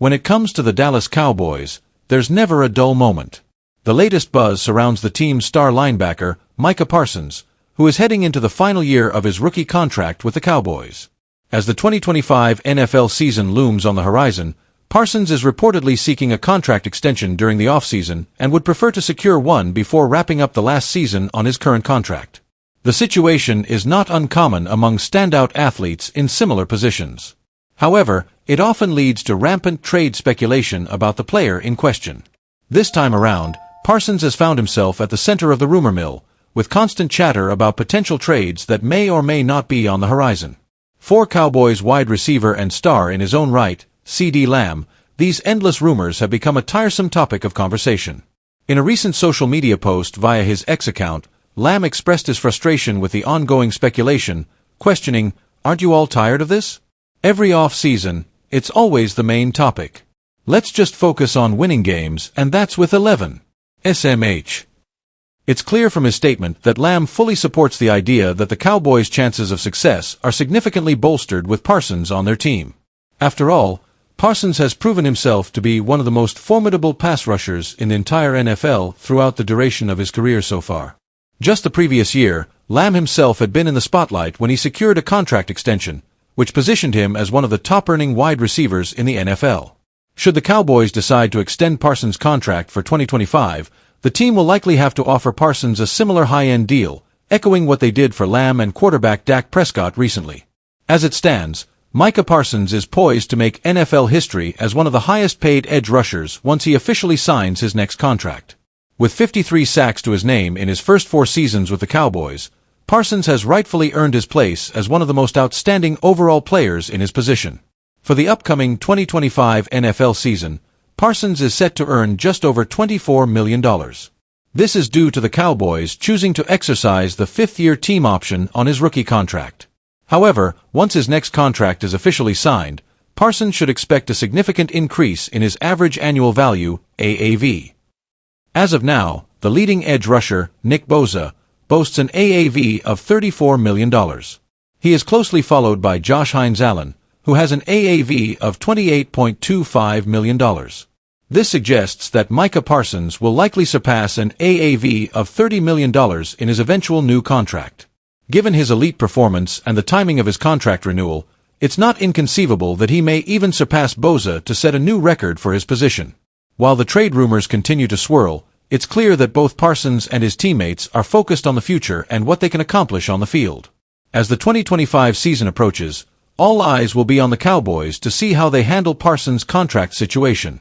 When it comes to the Dallas Cowboys, there's never a dull moment. The latest buzz surrounds the team's star linebacker, Micah Parsons, who is heading into the final year of his rookie contract with the Cowboys. As the 2025 NFL season looms on the horizon, Parsons is reportedly seeking a contract extension during the offseason and would prefer to secure one before wrapping up the last season on his current contract. The situation is not uncommon among standout athletes in similar positions. However, it often leads to rampant trade speculation about the player in question. This time around, Parsons has found himself at the center of the rumor mill, with constant chatter about potential trades that may or may not be on the horizon. For Cowboys wide receiver and star in his own right, CeeDee Lamb, these endless rumors have become a tiresome topic of conversation. In a recent social media post via his X account, Lamb expressed his frustration with the ongoing speculation, questioning, "Aren't you all tired of this? Every off-season, it's always the main topic. Let's just focus on winning games, and that's with 11. SMH. It's clear from his statement that Lamb fully supports the idea that the Cowboys' chances of success are significantly bolstered with Parsons on their team. After all, Parsons has proven himself to be one of the most formidable pass rushers in the entire NFL throughout the duration of his career so far. Just the previous year, Lamb himself had been in the spotlight when he secured a contract extension, which positioned him as one of the top-earning wide receivers in the NFL. Should the Cowboys decide to extend Parsons' contract for 2025, the team will likely have to offer Parsons a similar high-end deal, echoing what they did for Lamb and quarterback Dak Prescott recently. As it stands, Micah Parsons is poised to make NFL history as one of the highest-paid edge rushers once he officially signs his next contract. With 53 sacks to his name in his first 4 seasons with the Cowboys, Parsons has rightfully earned his place as one of the most outstanding overall players in his position. For the upcoming 2025 NFL season, Parsons is set to earn just over $24 million. This is due to the Cowboys choosing to exercise the 5th-year team option on his rookie contract. However, once his next contract is officially signed, Parsons should expect a significant increase in his average annual value, AAV. As of now, the leading edge rusher, Nick Bosa, boasts an AAV of $34 million. He is closely followed by Josh Hines-Allen, who has an AAV of $28.25 million. This suggests that Micah Parsons will likely surpass an AAV of $30 million in his eventual new contract. Given his elite performance and the timing of his contract renewal, it's not inconceivable that he may even surpass Bosa to set a new record for his position. While the trade rumors continue to swirl, it's clear that both Parsons and his teammates are focused on the future and what they can accomplish on the field. As the 2025 season approaches, all eyes will be on the Cowboys to see how they handle Parsons' contract situation.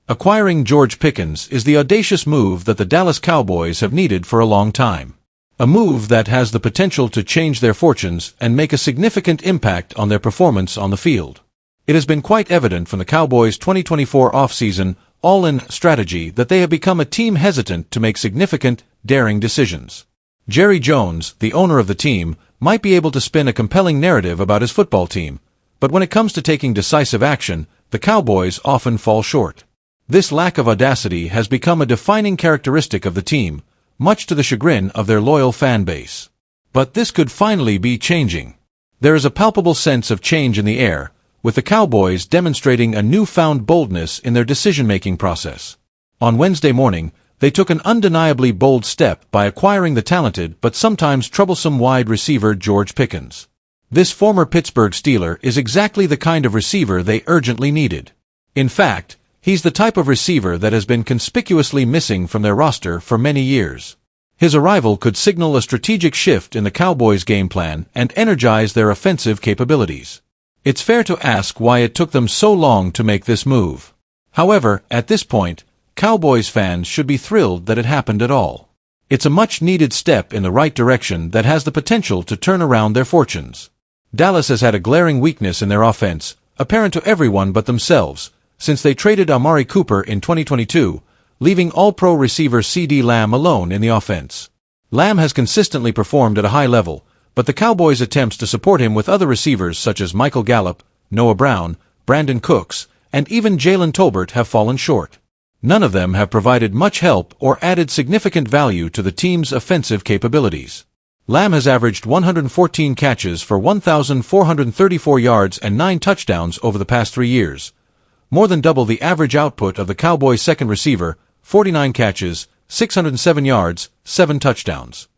Acquiring George Pickens is the audacious move that the Dallas Cowboys have needed for a long time. A move that has the potential to change their fortunes and make a significant impact on their performance on the field. It has been quite evident from the Cowboys' 2024 offseason all-in strategy that they have become a team hesitant to make significant, daring decisions. Jerry Jones, the owner of the team, might be able to spin a compelling narrative about his football team, but when it comes to taking decisive action, the Cowboys often fall short. This lack of audacity has become a defining characteristic of the team, much to the chagrin of their loyal fan base. But this could finally be changing. There is a palpable sense of change in the air, with the Cowboys demonstrating a newfound boldness in their decision-making process. On Wednesday morning, they took an undeniably bold step by acquiring the talented but sometimes troublesome wide receiver George Pickens. This former Pittsburgh Steeler is exactly the kind of receiver they urgently needed. In fact, he's the type of receiver that has been conspicuously missing from their roster for many years. His arrival could signal a strategic shift in the Cowboys' game plan and energize their offensive capabilities. It's fair to ask why it took them so long to make this move. However, at this point, Cowboys fans should be thrilled that it happened at all. It's a much-needed step in the right direction that has the potential to turn around their fortunes. Dallas has had a glaring weakness in their offense, apparent to everyone but themselves, since they traded Amari Cooper in 2022, leaving All-Pro receiver CeeDee Lamb alone in the offense. Lamb has consistently performed at a high level, but the Cowboys' attempts to support him with other receivers such as Michael Gallup, Noah Brown, Brandon Cooks, and even Jalen Tolbert have fallen short. None of them have provided much help or added significant value to the team's offensive capabilities. Lamb has averaged 114 catches for 1,434 yards and 9 touchdowns over the past 3 years, more than double the average output of the Cowboys' second receiver, 49 catches, 607 yards, 7 touchdowns.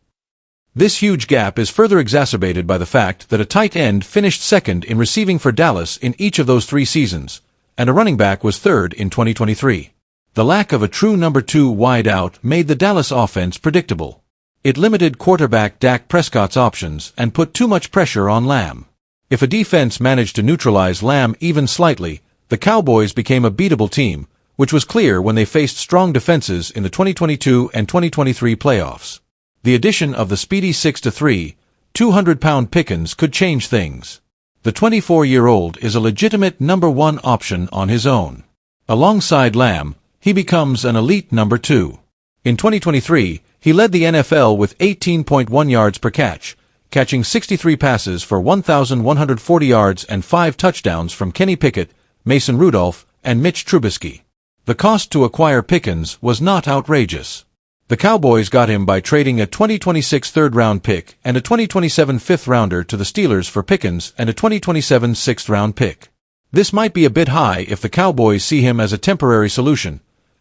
This huge gap is further exacerbated by the fact that a tight end finished second in receiving for Dallas in each of those 3 seasons, and a running back was third in 2023. The lack of a true number 2 wide out made the Dallas offense predictable. It limited quarterback Dak Prescott's options and put too much pressure on Lamb. If a defense managed to neutralize Lamb even slightly, the Cowboys became a beatable team, which was clear when they faced strong defenses in the 2022 and 2023 playoffs. The addition of the speedy 6'3", 200-pound Pickens could change things. The 24-year-old is a legitimate number 1 option on his own. Alongside Lamb, he becomes an elite number 2. In 2023, he led the NFL with 18.1 yards per catch, catching 63 passes for 1,140 yards and 5 touchdowns from Kenny Pickett, Mason Rudolph, and Mitch Trubisky. The cost to acquire Pickens was not outrageous. The Cowboys got him by trading a 2026 third-round pick and a 2027 fifth-rounder to the Steelers for Pickens and a 2027 sixth-round pick. This might be a bit high if the Cowboys see him as a temporary solution.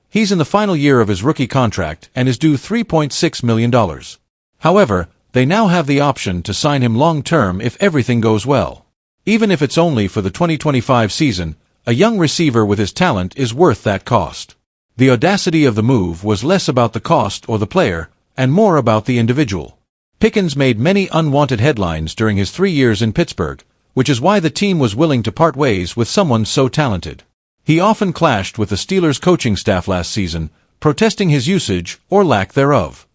He's in the final year of his rookie contract and is due $3.6 million. However, they now have the option to sign him long-term if everything goes well. Even if it's only for the 2025 season, a young receiver with his talent is worth that cost. The audacity of the move was less about the cost or the player, and more about the individual. Pickens made many unwanted headlines during his 3 years in Pittsburgh, which is why the team was willing to part ways with someone so talented. He often clashed with the Steelers' coaching staff last season, protesting his usage or lack thereof.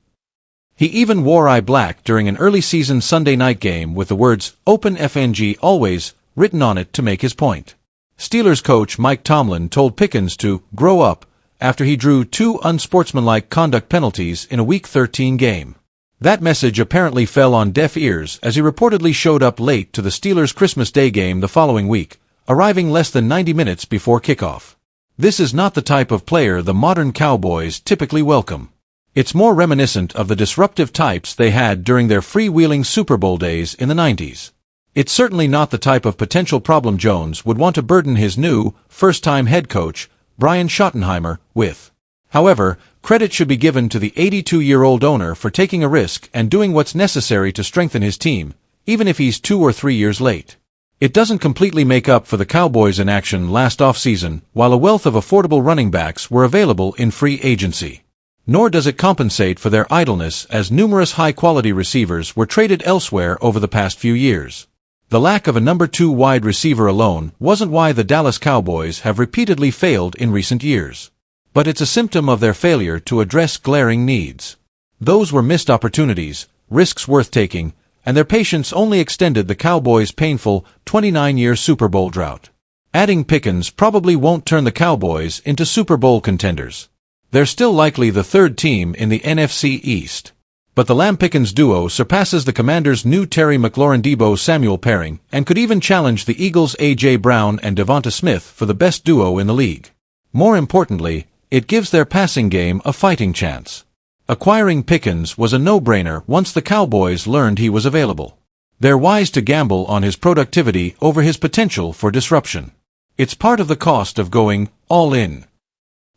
He even wore eye black during an early season Sunday night game with the words, "Open FNG always," written on it to make his point. Steelers coach Mike Tomlin told Pickens to grow up after he drew 2 unsportsmanlike conduct penalties in a Week 13 game. That message apparently fell on deaf ears as he reportedly showed up late to the Steelers' Christmas Day game the following week, arriving less than 90 minutes before kickoff. This is not the type of player the modern Cowboys typically welcome. It's more reminiscent of the disruptive types they had during their freewheeling Super Bowl days in the 90s. It's certainly not the type of potential problem Jones would want to burden his new, first-time head coach, Brian Schottenheimer, with. However, credit should be given to the 82-year-old owner for taking a risk and doing what's necessary to strengthen his team, even if he's 2 or 3 years late. It doesn't completely make up for the Cowboys' inaction last offseason, while a wealth of affordable running backs were available in free agency. Nor does it compensate for their idleness as numerous high-quality receivers were traded elsewhere over the past few years. The lack of a number 2 wide receiver alone wasn't why the Dallas Cowboys have repeatedly failed in recent years. But it's a symptom of their failure to address glaring needs. Those were missed opportunities, risks worth taking, and their patience only extended the Cowboys' painful 29-year Super Bowl drought. Adding Pickens probably won't turn the Cowboys into Super Bowl contenders. They're still likely the 3rd team in the NFC East. But the Lamb-Pickens duo surpasses the Commanders' new Terry McLaurin-Deebo-Samuel pairing and could even challenge the Eagles' A.J. Brown and Devonta Smith for the best duo in the league. More importantly, it gives their passing game a fighting chance. Acquiring Pickens was a no-brainer once the Cowboys learned he was available. They're wise to gamble on his productivity over his potential for disruption. It's part of the cost of going all in.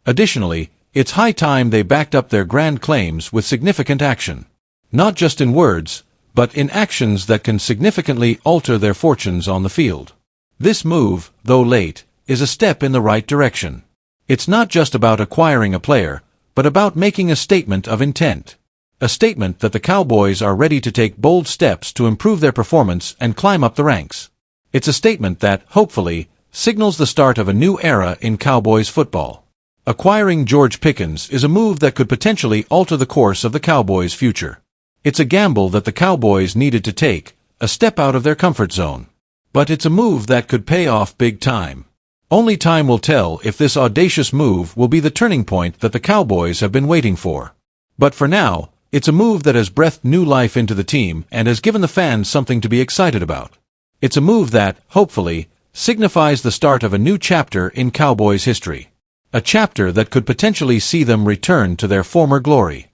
Additionally, it's high time they backed up their grand claims with significant action. Not just in words, but in actions that can significantly alter their fortunes on the field. This move, though late, is a step in the right direction. It's not just about acquiring a player, but about making a statement of intent. A statement that the Cowboys are ready to take bold steps to improve their performance and climb up the ranks. It's a statement that, hopefully, signals the start of a new era in Cowboys football. Acquiring George Pickens is a move that could potentially alter the course of the Cowboys' future. It's a gamble that the Cowboys needed to take, a step out of their comfort zone. But it's a move that could pay off big time. Only time will tell if this audacious move will be the turning point that the Cowboys have been waiting for. But for now, it's a move that has breathed new life into the team and has given the fans something to be excited about. It's a move that, hopefully, signifies the start of a new chapter in Cowboys history. A chapter that could potentially see them return to their former glory.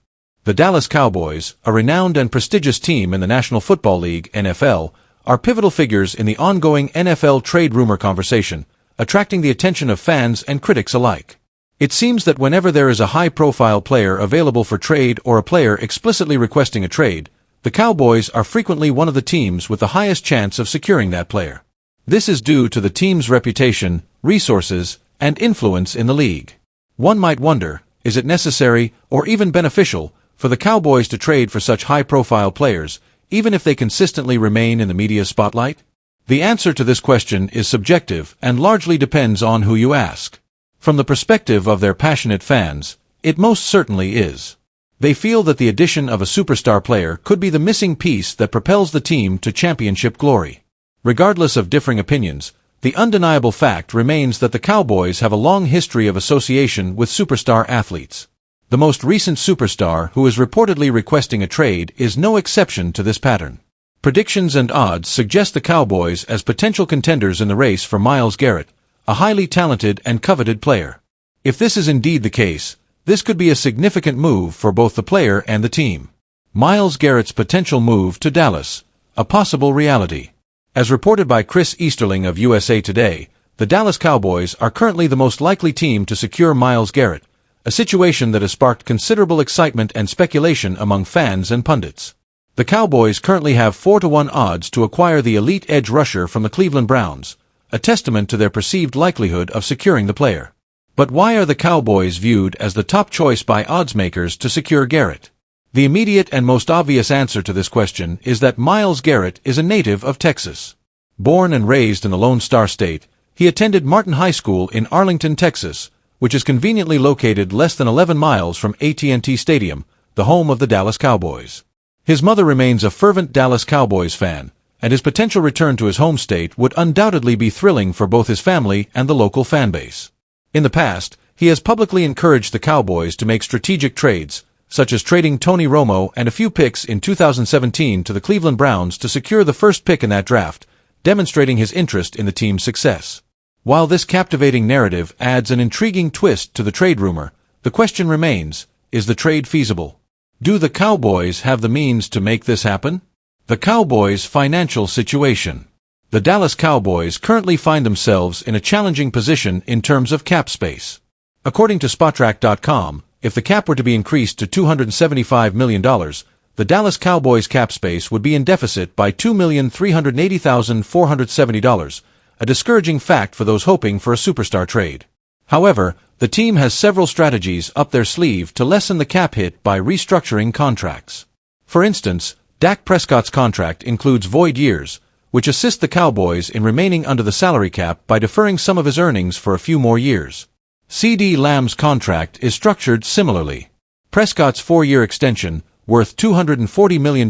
The Dallas Cowboys, a renowned and prestigious team in the National Football League (NFL), are pivotal figures in the ongoing NFL trade rumor conversation, attracting the attention of fans and critics alike. It seems that whenever there is a high-profile player available for trade or a player explicitly requesting a trade, the Cowboys are frequently one of the teams with the highest chance of securing that player. This is due to the team's reputation, resources, and influence in the league. One might wonder, is it necessary, or even beneficial, for the Cowboys to trade for such high-profile players, even if they consistently remain in the media spotlight? The answer to this question is subjective and largely depends on who you ask. From the perspective of their passionate fans, it most certainly is. They feel that the addition of a superstar player could be the missing piece that propels the team to championship glory. Regardless of differing opinions, the undeniable fact remains that the Cowboys have a long history of association with superstar athletes. The most recent superstar who is reportedly requesting a trade is no exception to this pattern. Predictions and odds suggest the Cowboys as potential contenders in the race for Myles Garrett, a highly talented and coveted player. If this is indeed the case, this could be a significant move for both the player and the team. Myles Garrett's potential move to Dallas, a possible reality. As reported by Chris Easterling of USA Today, the Dallas Cowboys are currently the most likely team to secure Myles Garrett, a situation that has sparked considerable excitement and speculation among fans and pundits. The Cowboys currently have 4-to-1 odds to acquire the elite edge rusher from the Cleveland Browns, a testament to their perceived likelihood of securing the player. But why are the Cowboys viewed as the top choice by oddsmakers to secure Garrett? The immediate and most obvious answer to this question is that Myles Garrett is a native of Texas. Born and raised in the Lone Star State, he attended Martin High School in Arlington, Texas, which is conveniently located less than 11 miles from AT&T Stadium, the home of the Dallas Cowboys. His mother remains a fervent Dallas Cowboys fan, and his potential return to his home state would undoubtedly be thrilling for both his family and the local fanbase. In the past, he has publicly encouraged the Cowboys to make strategic trades, such as trading Tony Romo and a few picks in 2017 to the Cleveland Browns to secure the first pick in that draft, demonstrating his interest in the team's success. While this captivating narrative adds an intriguing twist to the trade rumor, the question remains, is the trade feasible? Do the Cowboys have the means to make this happen? The Cowboys' financial situation. The Dallas Cowboys currently find themselves in a challenging position in terms of cap space. According to Spotrac.com, if the cap were to be increased to $275 million, the Dallas Cowboys cap space would be in deficit by $2,380,470, a discouraging fact for those hoping for a superstar trade. However, the team has several strategies up their sleeve to lessen the cap hit by restructuring contracts. For instance, Dak Prescott's contract includes void years, which assist the Cowboys in remaining under the salary cap by deferring some of his earnings for a few more years. CeeDee Lamb's contract is structured similarly. Prescott's 4-year extension, worth $240 million,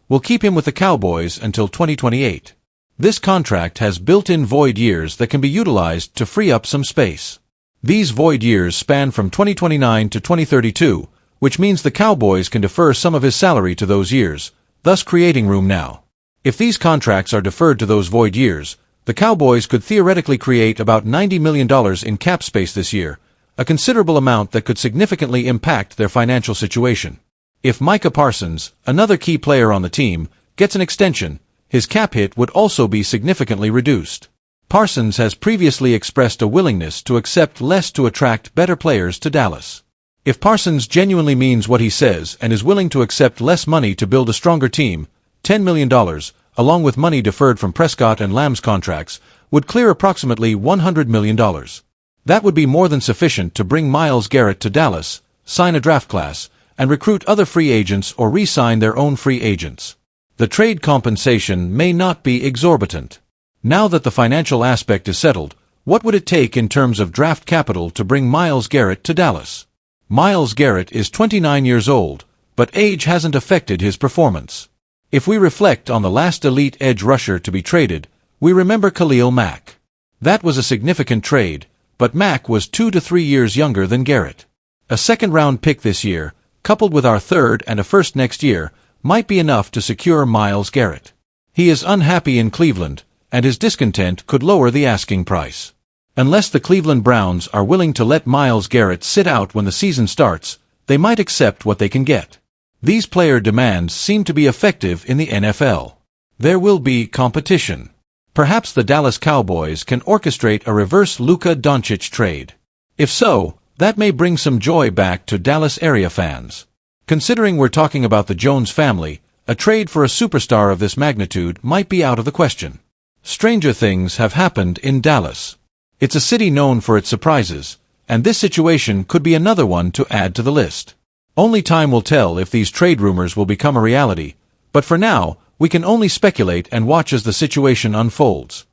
will keep him with the Cowboys until 2028. This contract has built-in void years that can be utilized to free up some space. These void years span from 2029 to 2032, which means the Cowboys can defer some of his salary to those years, thus creating room now. If these contracts are deferred to those void years, the Cowboys could theoretically create about $90 million in cap space this year, a considerable amount that could significantly impact their financial situation. If Micah Parsons, another key player on the team, gets an extension, his cap hit would also be significantly reduced. Parsons has previously expressed a willingness to accept less to attract better players to Dallas. If Parsons genuinely means what he says and is willing to accept less money to build a stronger team, $10 million, along with money deferred from Prescott and Lamb's contracts, would clear approximately $100 million. That would be more than sufficient to bring Myles Garrett to Dallas, sign a draft class, and recruit other free agents or re-sign their own free agents. The trade compensation may not be exorbitant. Now that the financial aspect is settled, what would it take in terms of draft capital to bring Myles Garrett to Dallas? Myles Garrett is 29 years old, but age hasn't affected his performance. If we reflect on the last elite edge rusher to be traded, we remember Khalil Mack. That was a significant trade, but Mack was 2 to 3 years younger than Garrett. A second-round pick this year, coupled with our third and a first next year, might be enough to secure Myles Garrett. He is unhappy in Cleveland, and his discontent could lower the asking price. Unless the Cleveland Browns are willing to let Myles Garrett sit out when the season starts, they might accept what they can get. These player demands seem to be effective in the NFL. There will be competition. Perhaps the Dallas Cowboys can orchestrate a reverse Luka Doncic trade. If so, that may bring some joy back to Dallas area fans. Considering we're talking about the Jones family, a trade for a superstar of this magnitude might be out of the question. Stranger things have happened in Dallas. It's a city known for its surprises, and this situation could be another one to add to the list. Only time will tell if these trade rumors will become a reality, but for now, we can only speculate and watch as the situation unfolds.